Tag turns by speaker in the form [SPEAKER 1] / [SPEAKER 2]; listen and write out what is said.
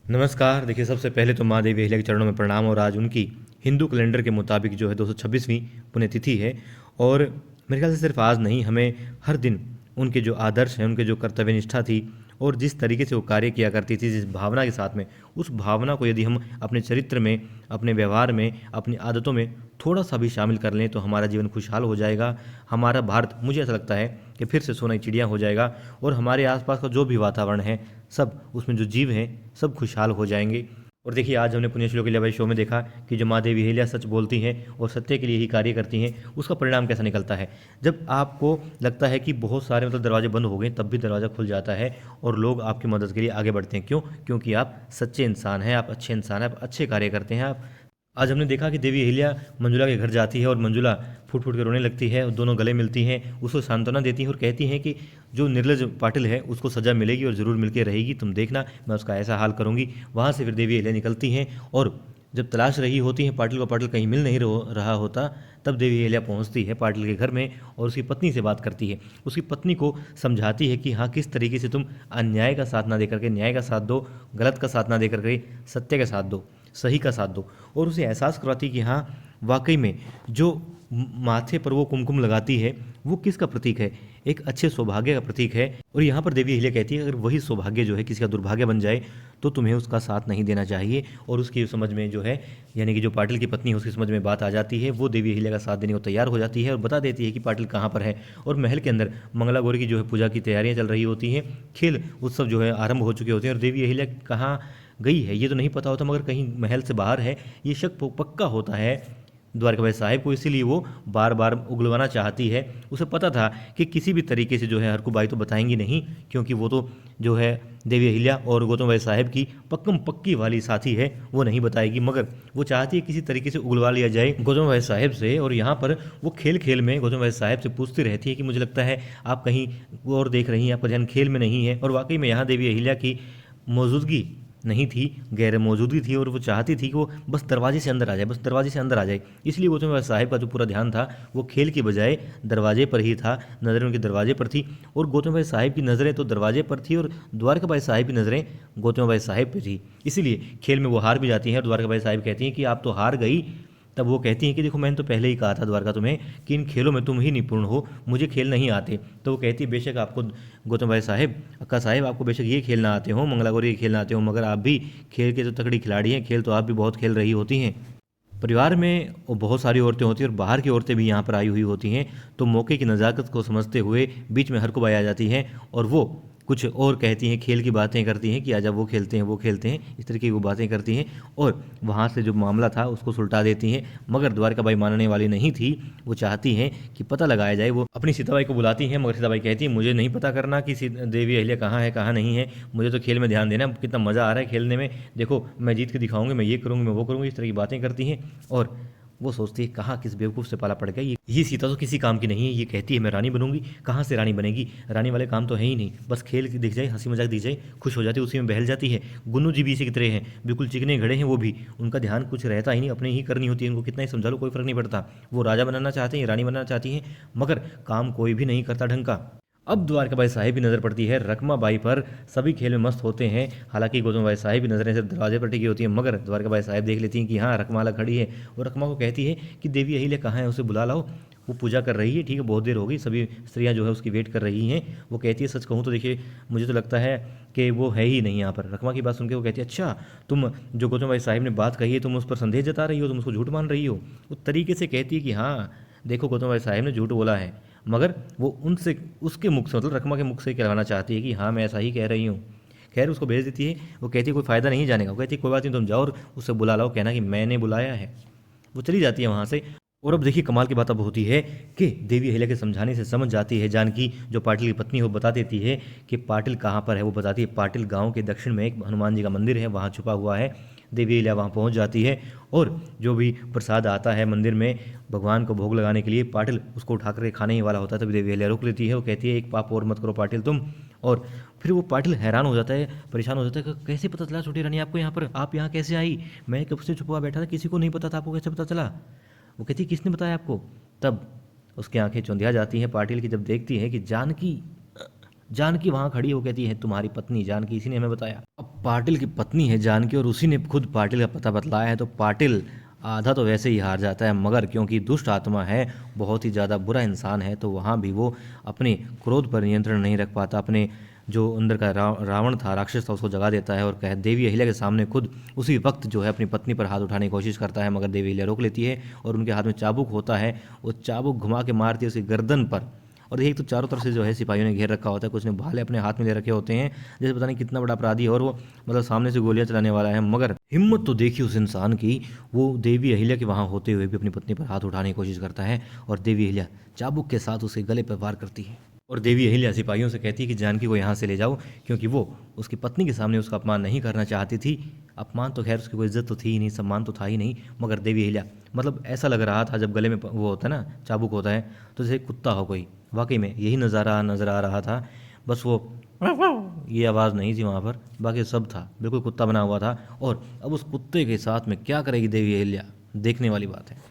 [SPEAKER 1] नमस्कार। देखिए, सबसे पहले तो माँ देवी अहिल्या के चरणों में प्रणाम। और आज उनकी हिंदू कैलेंडर के मुताबिक जो है 226वीं पुण्यतिथि है। और मेरे ख्याल से सिर्फ आज नहीं, हमें हर दिन उनके जो आदर्श हैं, उनके जो कर्तव्य निष्ठा थी और जिस तरीके से वो कार्य किया करती थी, जिस भावना के साथ में, उस भावना को यदि हम अपने चरित्र में, अपने व्यवहार में, अपनी आदतों में थोड़ा सा भी शामिल कर लें तो हमारा जीवन खुशहाल हो जाएगा। हमारा भारत, मुझे ऐसा लगता है कि फिर से सोना की चिड़िया हो जाएगा। और हमारे आसपास का जो भी वातावरण है, सब उसमें जो जीव हैं, सब खुशहाल हो जाएंगे। और देखिए, आज हमने पुण्यश्लोक अहिल्याबाई शो में देखा कि जो माँ देवी अहिल्या सच बोलती हैं और सत्य के लिए ही कार्य करती हैं, उसका परिणाम कैसा निकलता है। जब आपको लगता है कि बहुत सारे दरवाजे बंद हो गए, तब भी दरवाज़ा खुल जाता है और लोग आपकी मदद के लिए आगे बढ़ते हैं। क्यों? क्योंकि आप सच्चे इंसान हैं, आप अच्छे इंसान हैं, आप अच्छे कार्य करते हैं। आप आज हमने देखा कि देवी अहिल्या मंजुला के घर जाती है और मंजुला फूट फूट के रोने लगती है और दोनों गले मिलती हैं, उसको सांत्वना देती हैं और कहती हैं कि जो निर्लज पाटिल है उसको सज़ा मिलेगी और ज़रूर मिलके रहेगी, तुम देखना, मैं उसका ऐसा हाल करूंगी। वहाँ से फिर देवी अहिल्या निकलती हैं और जब तलाश रही होती हैं पाटिल को, पाटिल कहीं मिल नहीं रहा होता, तब देवी अहिल्या पहुंचती है पाटिल के घर में और उसकी पत्नी से बात करती है। उसकी पत्नी को समझाती है कि हाँ, किस तरीके से तुम अन्याय का साथ ना दे करके न्याय का साथ दो, गलत का साथ ना दे करके सत्य का साथ दो, सही का साथ दो। और उसे एहसास करवाती कि हाँ, वाकई में जो माथे पर वो कुमकुम लगाती है वो किसका प्रतीक है? एक अच्छे सौभाग्य का प्रतीक है। और यहाँ पर देवी अहिल्या कहती है, अगर वही सौभाग्य जो है किसी का दुर्भाग्य बन जाए तो तुम्हें उसका साथ नहीं देना चाहिए। और उसकी समझ में जो है, यानी कि जो पाटिल की पत्नी है, उसकी समझ में बात आ जाती है। वो देवी अहिल्या का साथ देने को तैयार हो जाती है और बता देती है कि पाटिल कहाँ पर है। और महल के अंदर मंगला गौरी की जो है पूजा की तैयारियां चल रही होती हैं, खेल उत्सव जो है आरंभ हो चुके होते हैं। और देवी अहिल्या कहाँ गई है ये तो नहीं पता होता, मगर कहीं महल से बाहर है, ये शक पक्का होता है द्वारकाबाई साहिब को। इसीलिए वो बार बार उगलवाना चाहती है। उसे पता था कि किसी भी तरीके से जो है हरकुबाई तो बताएंगी नहीं, क्योंकि वो तो जो है देवी अहिल्या और गौतम भाई साहिब की पक्कम पक्की वाली साथी है, वो नहीं बताएगी। मगर वो चाहती है किसी तरीके से उगलवा लिया जाए गौतम भाई साहिब से। और यहाँ पर वो खेल खेल में गौतम भाई साहिब से पूछती रहती है कि मुझे लगता है आप कहीं और देख रही हैं, आपका ध्यान खेल में नहीं है। और वाकई में यहाँ देवी अहिल्या की मौजूदगी नहीं थी, गैर मौजूदगी थी। और वो चाहती थी कि वो बस दरवाजे से अंदर आ जाए, बस दरवाजे से अंदर आ जाए। इसलिए गौतम भाई साहिब का जो पूरा ध्यान था वो खेल की बजाय दरवाजे पर ही था, नज़रें उनके दरवाजे पर थी। और गौतम भाई साहिब की नज़रें तो दरवाजे पर थी और द्वारका भाई साहिब की नज़रें गौतम भाई साहिब पर थी। इसीलिए खेल में वो हार भी जाती हैं और द्वारका भाई साहिब कहती हैं कि आप तो हार गई। तब वो कहती हैं कि देखो, मैंने तो पहले ही कहा था द्वारका तुम्हें कि इन खेलों में तुम ही निपुण हो, मुझे खेल नहीं आते। तो वो कहती है, बेशक आपको गौतम भाई साहिब, अक्का साहिब, आपको बेशक ये खेलना आते हो, मंगला गौरी ये खेलना आते हो, मगर आप भी खेल के तो तगड़ी खिलाड़ी हैं, खेल तो आप भी बहुत खेल रही होती हैं। परिवार में वो बहुत सारी औरतें होती हैं और बाहर की औरतें भी यहाँ पर आई हुई होती हैं। तो मौके की नज़ाकत को समझते हुए बीच में हरकुबाई आ जाती हैं और वो कुछ और कहती हैं, खेल की बातें करती हैं कि आजा वो खेलते हैं, वो खेलते हैं, इस तरीके की वो बातें करती हैं। और वहाँ से जो मामला था उसको सुलटा देती हैं। मगर द्वारकाबाई मानने वाली नहीं थी, वो चाहती हैं कि पता लगाया जाए। वो अपनी सीताबाई को बुलाती हैं, मगर सीताबाई कहती है, मुझे नहीं पता करना कि देवी अहिल्या कहाँ है कहाँ नहीं है, मुझे तो खेल में ध्यान देना, कितना मज़ा आ रहा है खेलने में, देखो मैं जीत के दिखाऊंगी, मैं ये करूँगी, मैं वो करूँगी, इस तरह की बातें करती हैं। और वो सोचती है, कहाँ किस बेवकूफ़ से पाला पड़ गया, ये सीता तो किसी काम की नहीं है। ये कहती है मैं रानी बनूंगी, कहाँ से रानी बनेगी, रानी वाले काम तो है ही नहीं, बस खेल दिख जाए, हंसी मजाक दिख जाए, खुश हो जाती है, उसी में बहल जाती है। गुन्नू जी भी इसी की तरह हैं, बिल्कुल चिकने घड़े हैं वो भी, उनका ध्यान कुछ रहता ही नहीं, अपने ही करनी होती है, उनको कितना ही समझा लो कोई फर्क नहीं पड़ता। वो राजा बनाना चाहते हैं, रानी बनाना चाहती हैं, मगर काम कोई भी नहीं करता ढंग का। अब द्वारकाबाई साहिब की नज़र पड़ती है रकमा बाई पर, सभी खेल में मस्त होते हैं। हालांकि गौतम बाई साहिब की नज़रें सिर्फ दरवाजे पर टिकी होती हैं, मगर द्वारकाबाई साहिब देख लेती हैं कि हाँ, रकमाला खड़ी है। और रकमा को कहती है कि देवी अहिल्या कहाँ है, उसे बुला लाओ, वो पूजा कर रही है, ठीक है, बहुत देर हो गई, सभी स्त्रियाँ जो है उसकी वेट कर रही हैं। वो कहती है, सच कहूँ तो देखिए, मुझे तो लगता है कि वो है ही नहीं यहाँ पर। रकमा की बात सुनकर वो कहती है, अच्छा, तुम जो गौतम भाई साहिब ने बात कही है, तुम उस पर संदेह जता रही हो, तुम उसको झूठ मान रही हो। वो तरीके से कहती है कि हाँ, देखो, गौतम भाई साहिब ने झूठ बोला है, मगर वो उनसे, उसके मुख से, मतलब रकमा के मुख से कहलाना चाहती है कि हाँ, मैं ऐसा ही कह रही हूँ। खैर, उसको भेज देती है। वो कहती है कोई फ़ायदा नहीं जाने का। वो कहती है कोई बात नहीं, तुम जाओ और उससे बुला लाओ, कहना कि मैंने बुलाया है। वो चली जाती है वहाँ से। और अब देखिए, कमाल की बात अब होती है कि देवी अहिल्या के समझाने से समझ जाती है जानकी, जो पाटिल की पत्नी हो, बता देती है कि पाटिल कहाँ पर है। वो बताती है पाटिल गांव के दक्षिण में एक हनुमान जी का मंदिर है, वहाँ छुपा हुआ है। देवी अहिल्या वहाँ पहुँच जाती है और जो भी प्रसाद आता है मंदिर में भगवान को भोग लगाने के लिए, पाटिल उसको उठा कर खाने ही वाला होता है। तभी देवी अहिल्या रोक लेती है। वो कहती है, एक पाप और मत करो पाटिल तुम। और फिर वो पाटिल हैरान हो जाता है, परेशान हो जाता है कि कैसे पता चला छोटी रानी आपको यहाँ पर, आप यहाँ कैसे आई, मैं कब से छुपा बैठा था, किसी को नहीं पता था, आपको कैसे पता चला। वो कहती, किसने बताया आपको। तब उसकी आंखें चौंधिया जाती हैं पाटिल की, जब देखती है कि जानकी जानकी वहाँ खड़ी हो कहती है तुम्हारी पत्नी जानकी, इसी ने हमें बताया। अब पाटिल की पत्नी है जानकी और उसी ने खुद पाटिल का पता बतलाया है, तो पाटिल आधा तो वैसे ही हार जाता है, मगर क्योंकि दुष्ट आत्मा है, बहुत ही ज़्यादा बुरा इंसान है, तो वहाँ भी वो अपने क्रोध पर नियंत्रण नहीं रख पाता। अपने जो अंदर का रावण था, राक्षस था, उसको जगा देता है और कह देवी अहिल्या के सामने खुद उसी वक्त जो है अपनी पत्नी पर हाथ उठाने की कोशिश करता है, मगर देवी अहिल्या रोक लेती है और उनके हाथ में चाबुक होता है। वो चाबुक घुमा के मारती है उसकी गर्दन पर। और एक तो चारों तरफ से जो है सिपाहियों ने घेर रखा होता है, कुछ ने भाले अपने हाथ में ले रखे होते हैं, जैसे पता नहीं कितना बड़ा अपराधी है और वो मतलब सामने से गोलियां चलाने वाला है। मगर हिम्मत तो देखी उस इंसान की, वो देवी अहिल्या के वहाँ होते हुए भी अपनी पत्नी पर हाथ उठाने की कोशिश करता है और देवी अहिल्या चाबुक के साथ उसके गले पर वार करती है। और देवी अहिल्या सिपाहियों से कहती है कि जानकी को यहाँ से ले जाओ, क्योंकि वो उसकी पत्नी के सामने उसका अपमान नहीं करना चाहती थी। अपमान तो खैर उसकी कोई इज्जत तो थी ही नहीं, सम्मान तो था ही नहीं, मगर देवी अहिल्या मतलब ऐसा लग रहा था जब गले में वो होता है ना, चाबुक होता है, तो जैसे कुत्ता हो कोई, वाकई में यही नज़ारा नज़र आ रहा था। बस वो ये आवाज़ नहीं थी वहाँ पर, बाकी सब था, बिल्कुल कुत्ता बना हुआ था। और अब उस कुत्ते के साथ में क्या करेगी देवी अहिल्या, देखने वाली बात है।